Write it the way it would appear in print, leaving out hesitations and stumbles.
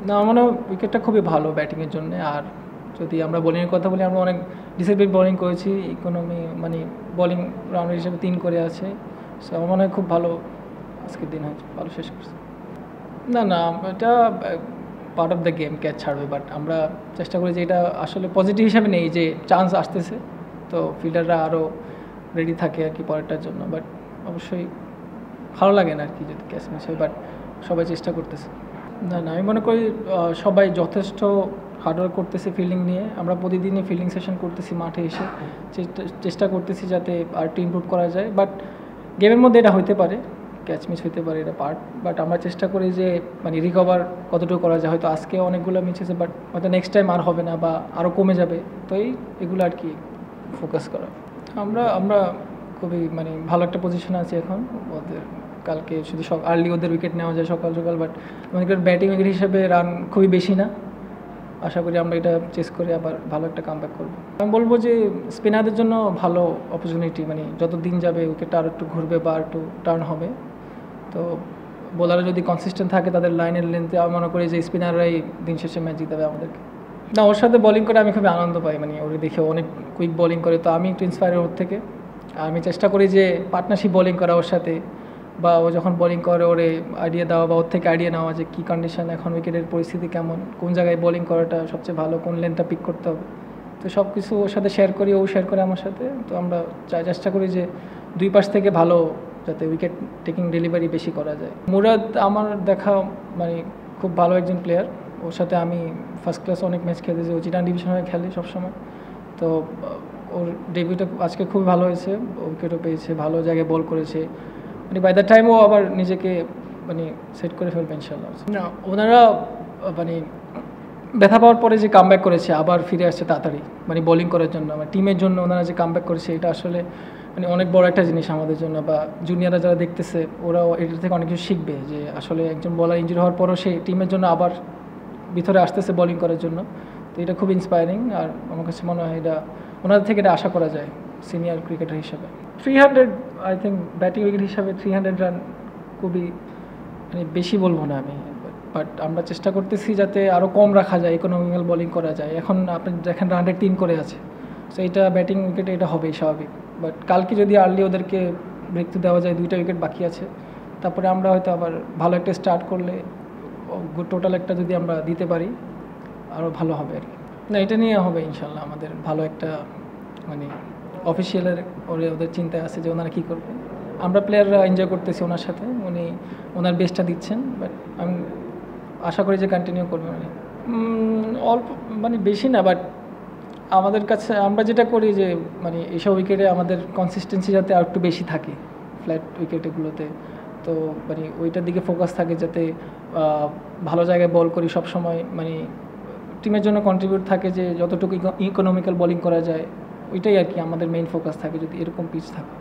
না আমার মনে হয় উইকেটটা খুবই ভালো ব্যাটিংয়ের জন্য। আর যদি আমরা বোলিংয়ের কথা বলি, আমরা অনেক ডিসিপ্লিন বোলিং করেছি, ইকোনমি মানে বোলিং রাউন্ডার হিসেবে 3 করে আছে। সো আমার মনে হয় খুব ভালো আজকের দিন হয়েছে, ভালো শেষ করছে। না না, এটা part of the game, catch ছাড়বে, বাট আমরা চেষ্টা করি যে এটা আসলে পজিটিভ হিসাবে নেই যে চান্স আসতেছে, তো ফিল্ডাররা আরও রেডি থাকে আর কি পরেরটার জন্য। বাট অবশ্যই ভালো লাগে না আর কি যদি ক্যাচ মিস হয়, বাট সবাই চেষ্টা করতেছে। না না, আমি মনে করি সবাই যথেষ্ট হার্ডওয়ার্ক করতেছে ফিল্ডিং নিয়ে। আমরা প্রতিদিনই ফিল্ডিং সেশন করতেছি মাঠে এসে, চেষ্টা করতেছি যাতে আরেকটু ইমপ্রুভ করা যায়। বাট গেমের মধ্যে এটা হতে পারে, ক্যাচ মিস হতে পারে, এটা পার্ট। বাট আমরা চেষ্টা করি যে মানে রিকভার কতটুকু করা যায়। হয়তো আজকে অনেকগুলো মিস হয়েছে, বাট হয়তো নেক্সট টাইম আর হবে না বা আরও কমে যাবে, তো এগুলো আর কি ফোকাস করা। আমরা আমরা খুবই মানে ভালো একটা পজিশনে আছি এখন। ওদের কালকে শুধু আর্লি ওদের উইকেট নেওয়া যায় সকাল সকাল, বাট আমাদের ব্যাটিং উইকেট হিসেবে রান খুবই বেশি না। আশা করি আমরা এটা চেস করে আবার ভালো একটা কামব্যাক করবো। আমি বলবো যে স্পিনারদের জন্য ভালো অপরচুনিটি, মানে যত দিন যাবে উইকেটটা আরও একটু ঘুরবে বা একটু টার্ন হবে। তো বোলাররা যদি কনসিস্টেন্ট থাকে তাদের লাইনের লেন্থে, আমি মনে করি যে স্পিনাররাই দিন শেষে ম্যাচ জিতাবে আমাদেরকে। না, ওর সাথে বোলিং করে আমি খুবই আনন্দ পাই, মানে ওর দেখে অনেক কুইক বোলিং করে, তো আমি একটু ইন্সপায়ার ওর থেকে। আর আমি চেষ্টা করি যে পার্টনারশিপ বোলিং করা ওর সাথে, বা ও যখন বোলিং করে ওরে আইডিয়া দেওয়া বা ওর থেকে আইডিয়া নেওয়া যে কী কন্ডিশন এখন, উইকেটের পরিস্থিতি কেমন, কোন জায়গায় বোলিং করাটা সবচেয়ে ভালো, কোন লেনটা পিক করতে হবে। তো সব কিছু ওর সাথে শেয়ার করি, ও শেয়ার করে আমার সাথে। তো আমরা চেষ্টা করি যে দুই পাশ থেকে ভালো যাতে উইকেট টেকিং ডেলিভারি বেশি করা যায়। মুরাদ আমার দেখা মানে খুব ভালো একজন প্লেয়ার। ওর সাথে আমি ফার্স্ট ক্লাস অনেক ম্যাচ খেলেছি, ও চিটাং ডিভিশন হয়ে খেলে সবসময়। তো ওর ডেবিউটা আজকে খুবই ভালো হয়েছে, উইকেটও পেয়েছে, ভালো জায়গায় বল করেছে। মানে বাই দ্য টাইম ও আবার নিজেকে মানে সেট করে ফেলবে ইনশাল্লাহ। না, ওনারা মানে ব্যথা পাওয়ার পরে যে কামব্যাক করেছে, আবার ফিরে আসছে তাড়াতাড়ি মানে বোলিং করার জন্য, মানে টিমের জন্য ওনারা যে কামব্যাক করেছে, এটা আসলে মানে অনেক বড় একটা জিনিস আমাদের জন্য। বা জুনিয়ররা যারা দেখতেছে ওরাও এটার থেকে অনেক কিছু শিখবে, যে আসলে একজন বলার ইনজুরি হওয়ার পরও সে টিমের জন্য আবার ভিতরে আসতেছে বোলিং করার জন্য। তো এটা খুব ইন্সপায়ারিং। আর আমার কাছে মনে হয় এটা ওনাদের থেকে এটা আশা করা যায় সিনিয়র ক্রিকেটার হিসাবে। 300 আই থিঙ্ক ব্যাটিং উইকেট হিসাবে 300 রান খুবই মানে বেশি বলবো না আমি, বাট আমরা চেষ্টা করতেছি যাতে আরও কম রাখা যায়, ইকোনমিক্যাল বোলিং করা যায়। এখন আপনি দেখেন 103 করে আছে, সো এটা ব্যাটিং উইকেটে এটা হবেই স্বাভাবিক। বাট কালকে যদি আর্লি ওদেরকে ব্রেক থ্রু দেওয়া যায়, 2টা উইকেট বাকি আছে, তারপরে আমরা হয়তো আবার ভালো একটা স্টার্ট করলে টোটাল একটা যদি আমরা দিতে পারি আরও ভালো হবে আর কি। না, এটা নিয়ে হবে ইনশাল্লাহ আমাদের ভালো একটা মানে অফিসিয়ালের ওদের চিন্তায় আছে যে ওনারা কী করবে। আমরা প্লেয়াররা এনজয় করতেছি ওনার সাথে, উনি ওনার বেস্টটা দিচ্ছেন, বাট আমি আশা করি যে কন্টিনিউ করবে। মানে অল্প মানে বেশি না, বাট আমাদের কাছে আমরা যেটা করি যে মানে এইসব উইকেটে আমাদের কনসিস্টেন্সি যাতে আর একটু বেশি থাকে ফ্ল্যাট উইকেটগুলোতে। তো মানে ওইটার দিকে ফোকাস থাকে যাতে ভালো জায়গায় বল করি সব সময়, মানে টিমের জন্য কন্ট্রিবিউট থাকে যে যতটুকু ইকোনমিক্যাল বোলিং করা যায়, ওইটাই আর কি আমাদের মেইন ফোকাস থাকে যদি এরকম পিচ থাকে।